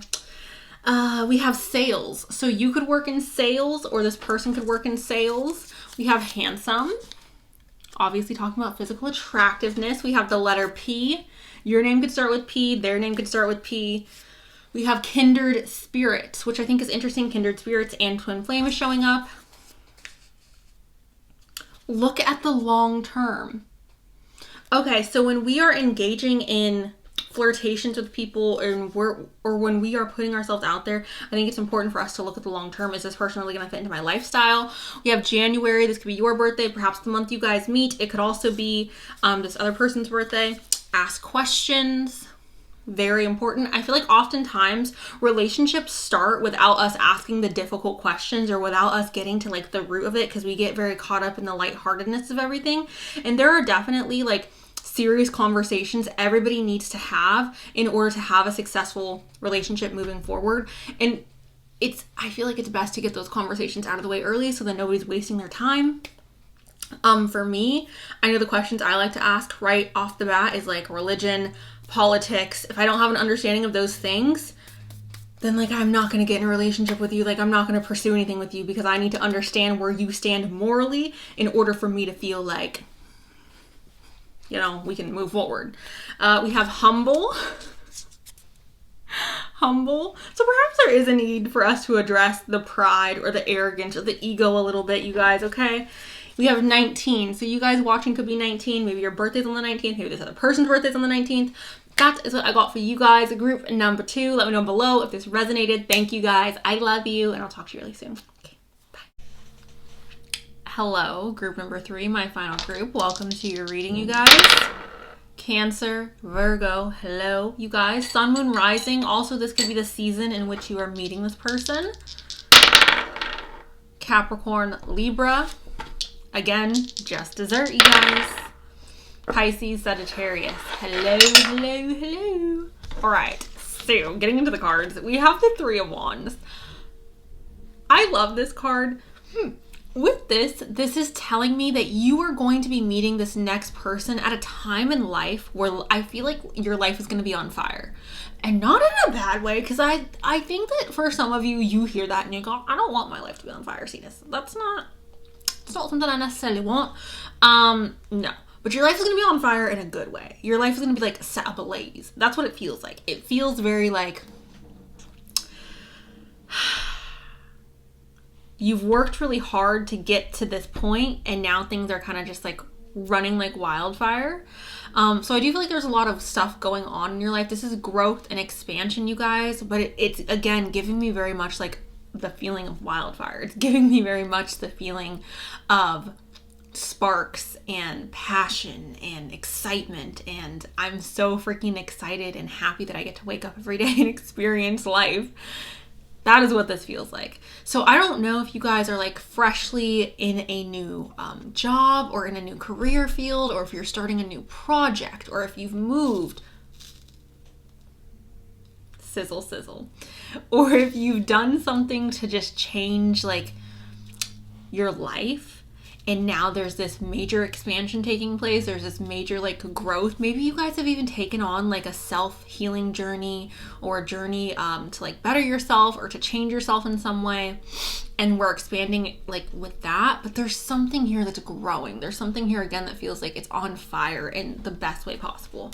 We have sales. So you could work in sales, or this person could work in sales. We have handsome. Obviously talking about physical attractiveness. We have the letter P. Your name could start with P. Their name could start with P. We have kindred spirits, which I think is interesting. Kindred spirits and twin flame is showing up. Look at the long term. Okay, so when we are engaging in flirtations with people or when we are putting ourselves out there, I think it's important for us to look at the long term. Is this person really going to fit into my lifestyle? We have January. This could be your birthday, perhaps the month you guys meet. It could also be this other person's birthday. Ask questions. Very important. I feel like oftentimes relationships start without us asking the difficult questions or without us getting to like the root of it, because we get very caught up in the lightheartedness of everything. And there are definitely like serious conversations everybody needs to have in order to have a successful relationship moving forward. And I feel like it's best to get those conversations out of the way early so that nobody's wasting their time. For me, I know the questions I like to ask right off the bat is like religion, politics. If I don't have an understanding of those things, then like I'm not going to get in a relationship with you. Like I'm not going to pursue anything with you, because I need to understand where you stand morally in order for me to feel like, you know, we can move forward. We have humble. Humble. So perhaps there is a need for us to address the pride or the arrogance or the ego a little bit, you guys, okay? We have 19. So you guys watching could be 19. Maybe your birthday's on the 19th. Maybe this other person's birthday's on the 19th. That is what I got for you guys. Group number 2. Let me know below if this resonated. Thank you guys. I love you, and I'll talk to you really soon. Okay, bye. Hello, group number 3, my final group. Welcome to your reading, you guys. Cancer, Virgo, hello, you guys. Sun, Moon, Rising. Also, this could be the season in which you are meeting this person. Capricorn, Libra. Again, just dessert, you guys. Pisces, Sagittarius. Hello, hello, hello. All right, so getting into the cards, we have the 3 of Wands. I love this card. With this is telling me that you are going to be meeting this next person at a time in life where I feel like your life is going to be on fire. And not in a bad way, because I think that for some of you, you hear that and you go, I don't want my life to be on fire, Cenus. It's not something I necessarily want. No. But your life is going to be on fire in a good way. Your life is going to be like set ablaze. That's what it feels like. It feels very like you've worked really hard to get to this point, and now things are kind of just like running like wildfire. So I do feel like there's a lot of stuff going on in your life. This is growth and expansion, you guys. But it's again giving me very much like the feeling of wildfire. It's giving me very much the feeling of sparks and passion and excitement, and I'm so freaking excited and happy that I get to wake up every day and experience life. That is what this feels like. So I don't know if you guys are like freshly in a new job or in a new career field, or if you're starting a new project, or if you've moved. Sizzle, sizzle. Or if you've done something to just change like your life, and now there's this major expansion taking place. There's this major like growth. Maybe you guys have even taken on like a self-healing journey, or a journey to like better yourself or to change yourself in some way. And we're expanding like with that. But there's something here that's growing. There's something here again that feels like it's on fire in the best way possible.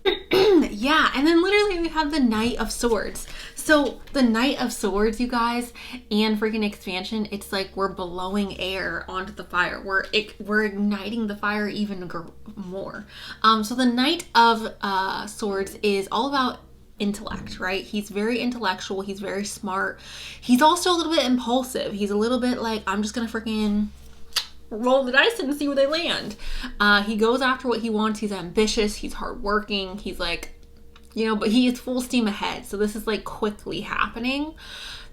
Yeah, and then literally we have the Knight of Swords. So the Knight of Swords, you guys, and freaking expansion, it's like we're blowing air onto the fire. We're igniting the fire even more. So the Knight of Swords is all about intellect, right? He's very intellectual. He's very smart. He's also a little bit impulsive. He's a little bit like, I'm just gonna freaking roll the dice and see where they land. He goes after what he wants. He's ambitious. He's hardworking. He's like, you know, but he is full steam ahead. So this is like quickly happening.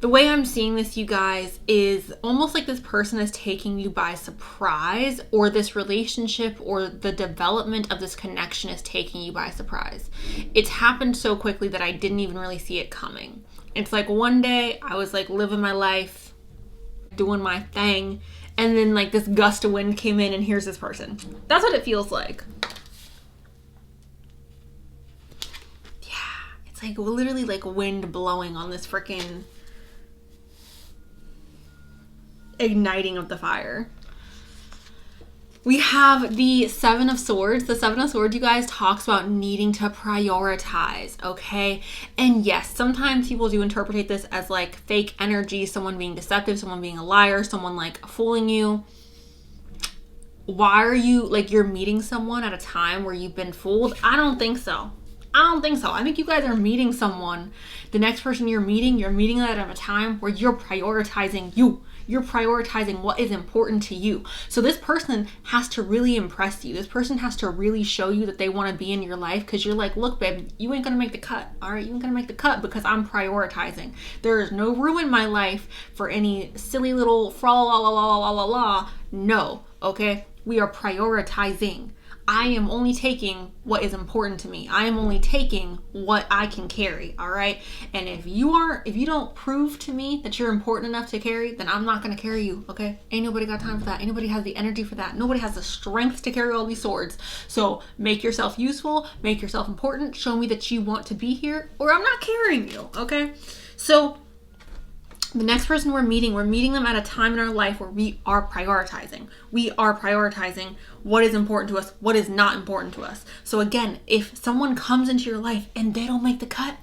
The way I'm seeing this, you guys, is almost like this person is taking you by surprise, or this relationship or the development of this connection is taking you by surprise. It's happened so quickly that I didn't even really see it coming. It's like one day I was like living my life, doing my thing, and then like this gust of wind came in and here's this person. That's what it feels like. Yeah, it's like literally like wind blowing on this freaking igniting of the fire. We have the Seven of Swords. The Seven of Swords, you guys, talks about needing to prioritize, okay? And yes, sometimes people do interpret this as like fake energy, someone being deceptive, someone being a liar, someone like fooling you. Why are you, like, you're meeting someone at a time where you've been fooled? I don't think so. I don't think so. I think you guys are meeting someone. The next person you're meeting that at a time where you're prioritizing you. You're prioritizing what is important to you. So this person has to really impress you. This person has to really show you that they want to be in your life, because you're like, look, babe, you ain't going to make the cut. All right, you ain't going to make the cut because I'm prioritizing. There is no room in my life for any silly little fra la la la la la la. No, okay? We are prioritizing. I am only taking what is important to me. I am only taking what I can carry, all right? And if you don't prove to me that you're important enough to carry, then I'm not going to carry you, okay? Ain't nobody got time for that. Ain't nobody has the energy for that. Nobody has the strength to carry all these swords. So make yourself useful, make yourself important, show me that you want to be here, or I'm not carrying you, okay? So the next person we're meeting them at a time in our life where we are prioritizing. We are prioritizing what is important to us, what is not important to us. So again, if someone comes into your life and they don't make the cut,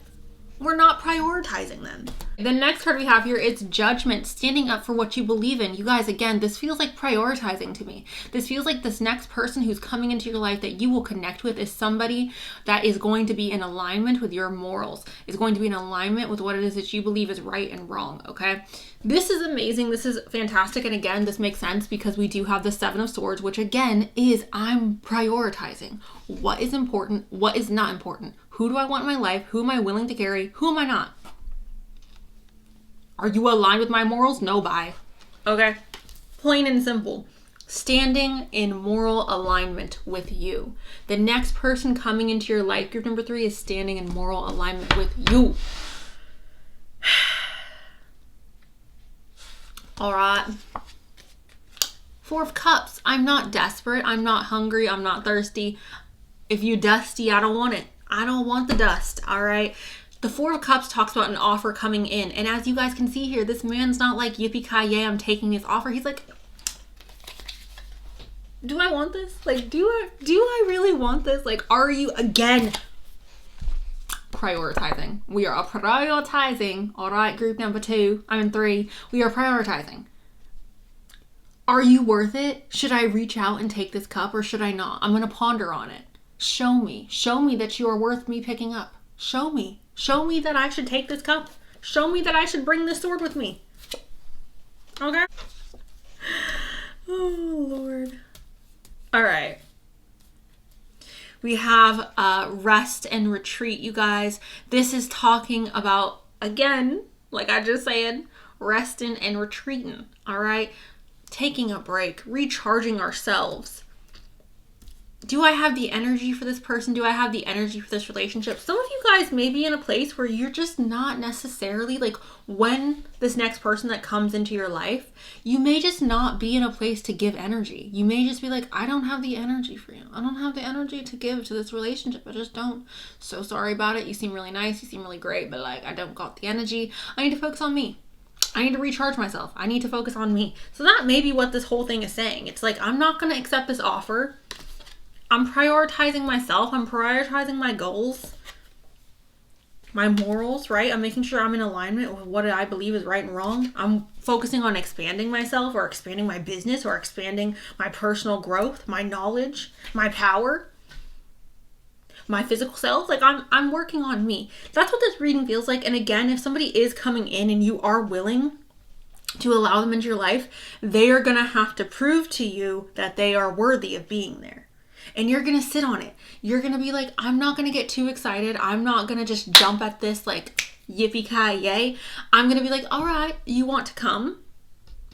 we're not prioritizing them. The next card we have here is Judgment, standing up for what you believe in. You guys, again, this feels like prioritizing to me. This feels like this next person who's coming into your life that you will connect with is somebody that is going to be in alignment with your morals, is going to be in alignment with what it is that you believe is right and wrong, okay? This is amazing. This is fantastic. And again, this makes sense because we do have the Seven of Swords, which again is I'm prioritizing. What is important? What is not important? Who do I want in my life? Who am I willing to carry? Who am I not? Are you aligned with my morals? No, bye. Okay? Plain and simple. Standing in moral alignment with you. The next person coming into your life, group number 3, is standing in moral alignment with you. All right. 4 of Cups. I'm not desperate. I'm not hungry. I'm not thirsty. If you dusty, I don't want it. I don't want the dust, all right? The 4 of Cups talks about an offer coming in. And as you guys can see here, this man's not like, yippee-ki-yay, I'm taking this offer. He's like, do I want this? Like, do I really want this? Like, are you, again, prioritizing? We are prioritizing, all right, group number 2, I'm in 3. We are prioritizing. Are you worth it? Should I reach out and take this cup or should I not? I'm going to ponder on it. Show me that you are worth me picking up. Show me that I should take this cup. Show me that I should bring this sword with me. Okay? Oh, Lord. All right. We have rest and retreat, you guys. This is talking about, again, like I just said, resting and retreating, all right? Taking a break, recharging ourselves. Do I have the energy for this person? Do I have the energy for this relationship? Some of you guys may be in a place where you're just not necessarily, like, when this next person that comes into your life, you may just not be in a place to give energy. You may just be like, I don't have the energy for you. I don't have the energy to give to this relationship. I just don't. So sorry about it. You seem really nice. You seem really great, but like, I don't got the energy. I need to focus on me. I need to recharge myself. I need to focus on me. So that may be what this whole thing is saying. It's like, I'm not going to accept this offer. I'm prioritizing myself. I'm prioritizing my goals, my morals, right? I'm making sure I'm in alignment with what I believe is right and wrong. I'm focusing on expanding myself or expanding my business or expanding my personal growth, my knowledge, my power, my physical self. Like I'm working on me. That's what this reading feels like. And again, if somebody is coming in and you are willing to allow them into your life, they are going to have to prove to you that they are worthy of being there. And you're going to sit on it. You're going to be like, I'm not going to get too excited. I'm not going to just jump at this like yippee-ki-yay. I'm going to be like, all right, you want to come?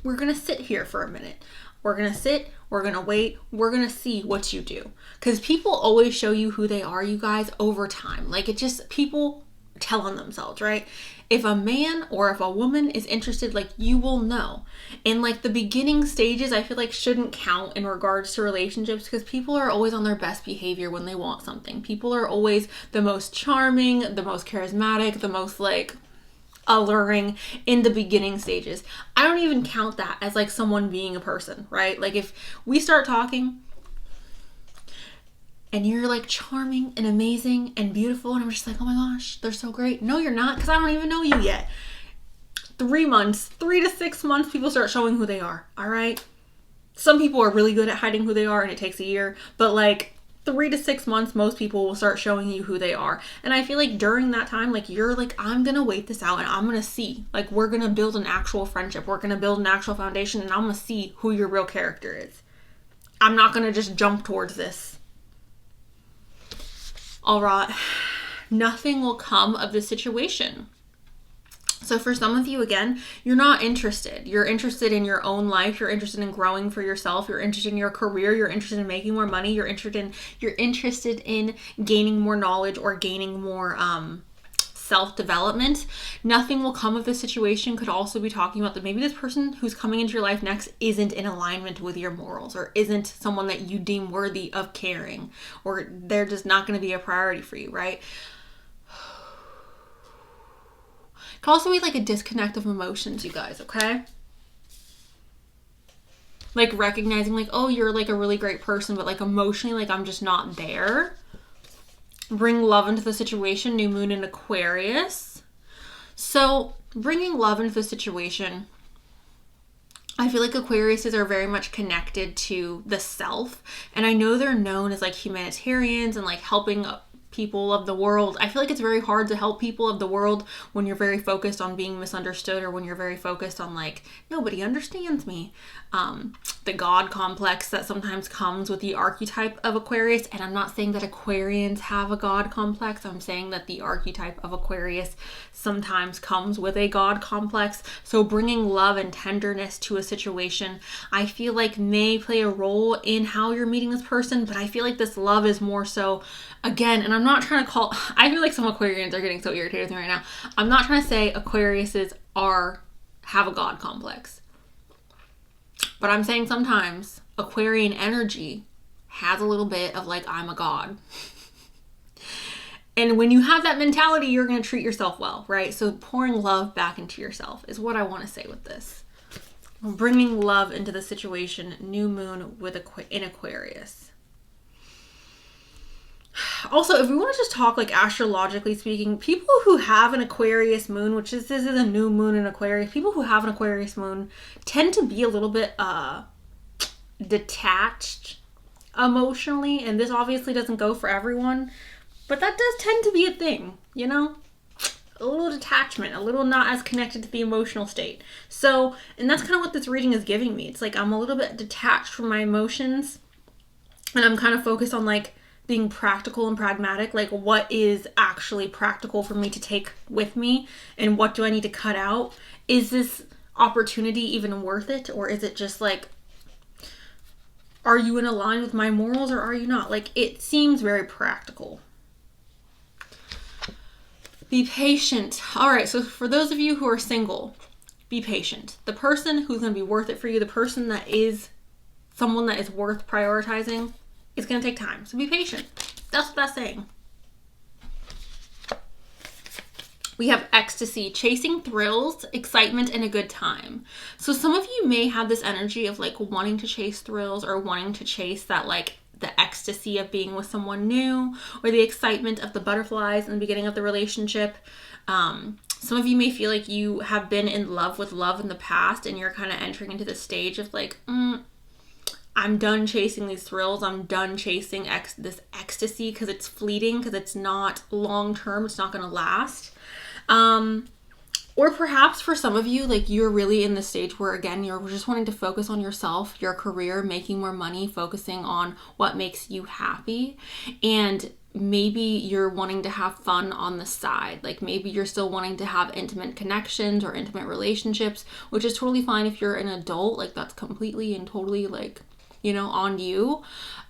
We're going to sit here for a minute. We're going to sit. We're going to wait. We're going to see what you do. Because people always show you who they are, you guys, over time. Like it just, people tell on themselves, right? If a man or if a woman is interested, like you will know. And like the beginning stages, I feel like shouldn't count in regards to relationships because people are always on their best behavior when they want something. People are always the most charming, the most charismatic, the most like alluring in the beginning stages. I don't even count that as like someone being a person, right? Like if we start talking and you're like charming and amazing and beautiful and I'm just like, oh my gosh, they're so great. No, you're not, because I don't even know you yet. 3 months, 3 to 6 months, people start showing who they are, all right? Some people are really good at hiding who they are and it takes a year, but like 3 to 6 months, most people will start showing you who they are. And I feel like during that time, like, you're like, I'm gonna wait this out and I'm gonna see. Like, we're gonna build an actual friendship. We're gonna build an actual foundation, and I'm gonna see who your real character is. I'm not gonna just jump towards this. All right. Nothing will come of this situation. So for some of you, again, you're not interested. You're interested in your own life. You're interested in growing for yourself. You're interested in your career. You're interested in making more money. You're interested in gaining more knowledge or gaining more self-development. Nothing will come of this situation. Could also be talking about that maybe this person who's coming into your life next isn't in alignment with your morals, or isn't someone that you deem worthy of caring, or they're just not going to be a priority for you, right? Could also be like a disconnect of emotions, you guys, okay? Like recognizing like, oh, you're like a really great person, but like emotionally, like I'm just not there. Bring love into the situation, new moon in Aquarius. So bringing love into the situation, I feel like Aquariuses are very much connected to the self. And I know they're known as like humanitarians and like helping people of the world. I feel like it's very hard to help people of the world when you're very focused on being misunderstood, or when you're very focused on like, nobody understands me. The God complex that sometimes comes with the archetype of Aquarius. And I'm not saying that Aquarians have a God complex. I'm saying that the archetype of Aquarius sometimes comes with a God complex. So bringing love and tenderness to a situation, I feel like may play a role in how you're meeting this person. But I feel like this love is more so, again, and I'm not trying to I feel like some Aquarians are getting so irritated with me right now. I'm not trying to say Aquariuses have a God complex. But I'm saying sometimes Aquarian energy has a little bit of like, I'm a god. And when you have that mentality, you're going to treat yourself well, right? So pouring love back into yourself is what I want to say with this. Bringing love into the situation, new moon in Aquarius. Also, if we want to just talk like astrologically speaking, people who have an Aquarius moon, which this is a new moon in Aquarius, people who have an Aquarius moon tend to be a little bit detached emotionally. And this obviously doesn't go for everyone, but that does tend to be a thing, you know? A little detachment, a little not as connected to the emotional state. So, and that's kind of what this reading is giving me. It's like I'm a little bit detached from my emotions, and I'm kind of focused on like being practical and pragmatic, like what is actually practical for me to take with me, and what do I need to cut out? Is this opportunity even worth it? Or is it just like, are you in line with my morals or are you not? Like, it seems very practical. Be patient. All right, so for those of you who are single, be patient. The person who's going to be worth it for you, the person that is someone that is worth prioritizing, it's going to take time. So be patient. That's what that's saying. We have ecstasy, chasing thrills, excitement, and a good time. So some of you may have this energy of like wanting to chase thrills, or wanting to chase that like the ecstasy of being with someone new, or the excitement of the butterflies in the beginning of the relationship. Some of you may feel like you have been in love with love in the past, and you're kind of entering into the stage of like, I'm done chasing these thrills. I'm done chasing this ecstasy because it's fleeting, because it's not long term. It's not going to last. Or perhaps for some of you, like you're really in the stage where, again, you're just wanting to focus on yourself, your career, making more money, focusing on what makes you happy. And maybe you're wanting to have fun on the side. Like maybe you're still wanting to have intimate connections or intimate relationships, which is totally fine if you're an adult. Like that's completely and totally like, on you.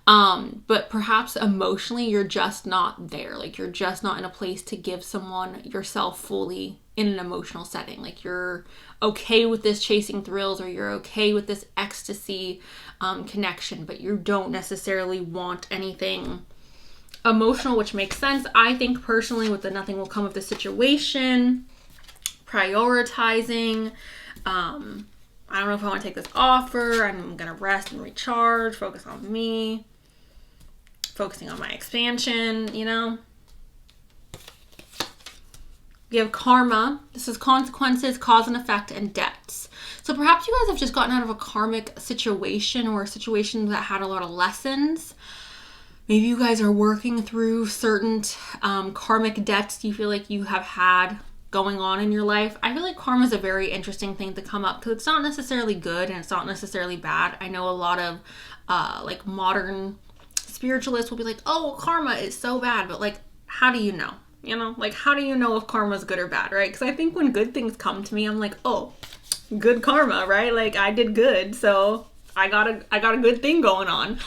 But perhaps emotionally you're just not there. Like you're just not in a place to give someone yourself fully in an emotional setting. Like you're okay with this chasing thrills, or you're okay with this ecstasy connection, but you don't necessarily want anything emotional, which makes sense. I think personally with the nothing will come of the situation, prioritizing, I don't know if I want to take this offer. I'm going to rest and recharge, focus on me, focusing on my expansion, We have karma. This is consequences, cause and effect, and debts. So perhaps you guys have just gotten out of a karmic situation, or a situation that had a lot of lessons. Maybe you guys are working through certain karmic debts you feel like you have had going on in your life. I feel like karma is a very interesting thing to come up because it's not necessarily good and it's not necessarily bad. I know a lot of like modern spiritualists will be like, oh, karma is so bad, but like, how do you know? You know, like, how do you know if karma is good or bad, right? Because I think when good things come to me, I'm like, oh, good karma, right? Like, I did good, so I got a good thing going on.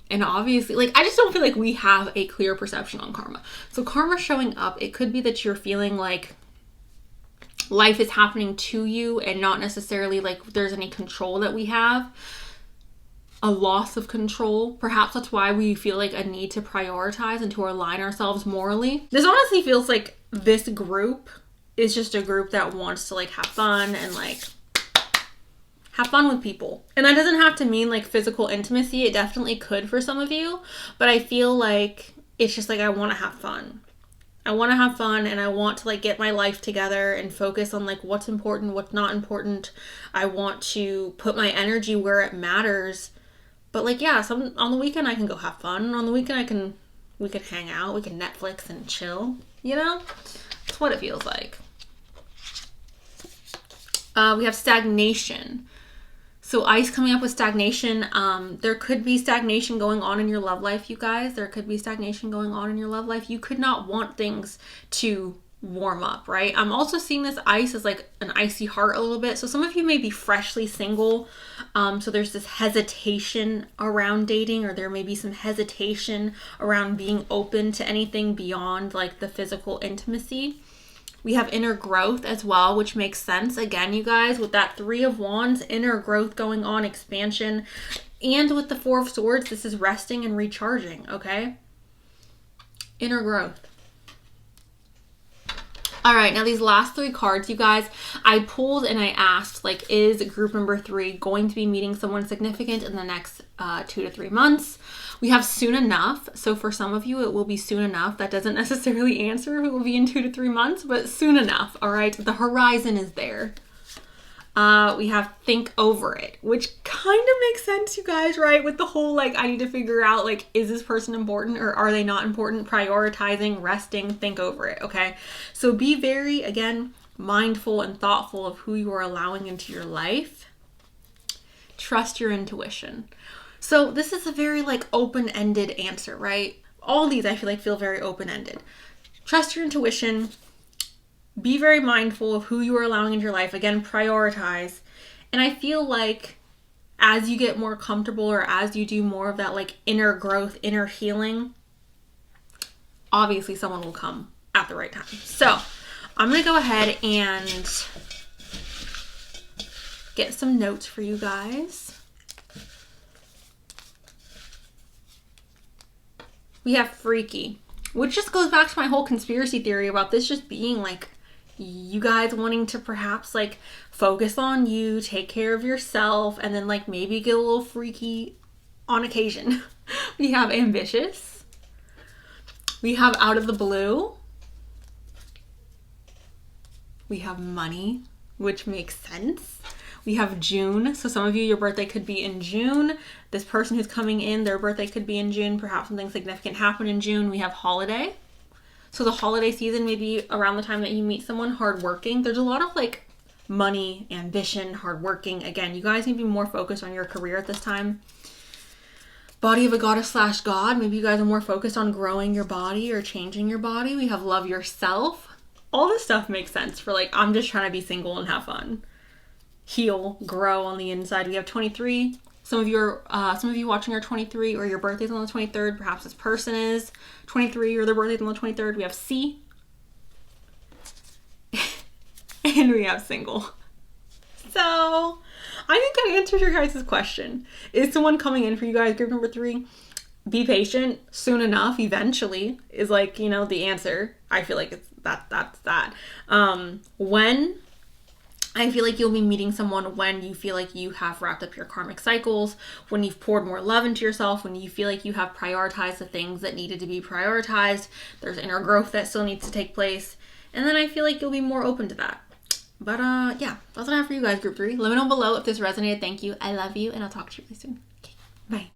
And obviously, like, I just don't feel like we have a clear perception on karma. So karma showing up, it could be that you're feeling like life is happening to you and not necessarily like there's any control that we have. A loss of control. Perhaps that's why we feel like a need to prioritize and to align ourselves morally. This honestly feels like this group is just a group that wants to like have fun and like have fun with people. And that doesn't have to mean like physical intimacy. It definitely could for some of you, but I feel like it's just like I want to have fun. I want to have fun and I want to like get my life together and focus on like what's important, what's not important. I want to put my energy where it matters. But like, yeah, on the weekend I can go have fun. On the weekend we could hang out, we can Netflix and chill, you know? That's what it feels like. We have stagnation. So ice coming up with stagnation. There could be stagnation going on in your love life, you guys. There could be stagnation going on in your love life. You could not want things to warm up, right? I'm also seeing this ice as like an icy heart a little bit. So some of you may be freshly single. So there's this hesitation around dating, or there may be some hesitation around being open to anything beyond like the physical intimacy. We have inner growth as well, which makes sense. Again, you guys, with that 3 of Wands, inner growth going on, expansion. And with the 4 of Swords, this is resting and recharging, okay? Inner growth. All right, now these last 3 cards, you guys, I pulled and I asked, like, is group number 3 going to be meeting someone significant in the next 2 to 3 months? We have soon enough. So for some of you, it will be soon enough. That doesn't necessarily answer if it will be in 2 to 3 months, but soon enough, all right? The horizon is there. We have think over it, which kind of makes sense, you guys, right? With the whole, like, I need to figure out, like, is this person important or are they not important? Prioritizing, resting, think over it, okay? So be very, again, mindful and thoughtful of who you are allowing into your life. Trust your intuition. So this is a very, like, open-ended answer, right? All these, I feel like, feel very open-ended. Trust your intuition. Be very mindful of who you are allowing into your life. Again, prioritize. And I feel like as you get more comfortable or as you do more of that like inner growth, inner healing, obviously someone will come at the right time. So I'm going to go ahead and get some notes for you guys. We have freaky, which just goes back to my whole conspiracy theory about this just being like you guys wanting to perhaps like focus on you, take care of yourself, and then like maybe get a little freaky on occasion. We have ambitious. We have out of the blue. We have money, which makes sense. We have June. So some of you, your birthday could be in June. This person who's coming in, their birthday could be in June. Perhaps something significant happened in June. We have holiday. So the holiday season may be around the time that you meet someone. Hardworking. There's a lot of like money, ambition, hardworking. Again, you guys need to be more focused on your career at this time. Body of a goddess / god. Maybe you guys are more focused on growing your body or changing your body. We have love yourself. All this stuff makes sense for like, I'm just trying to be single and have fun. Heal, grow on the inside. We have 23. Some of you watching are 23 or your birthday's on the 23rd. Perhaps this person is 23 or their birthday's on the 23rd. We have C. And we have single. So I think that answers your guys' question. Is someone coming in for you guys? Group number 3. Be patient. Soon enough, eventually, is like, you know, the answer. I feel like it's that's that. When? I feel like you'll be meeting someone when you feel like you have wrapped up your karmic cycles, when you've poured more love into yourself, when you feel like you have prioritized the things that needed to be prioritized. There's inner growth that still needs to take place. And then I feel like you'll be more open to that. But yeah, that's what I have for you guys, group 3. Let me know below if this resonated. Thank you. I love you. And I'll talk to you really soon. Okay, bye.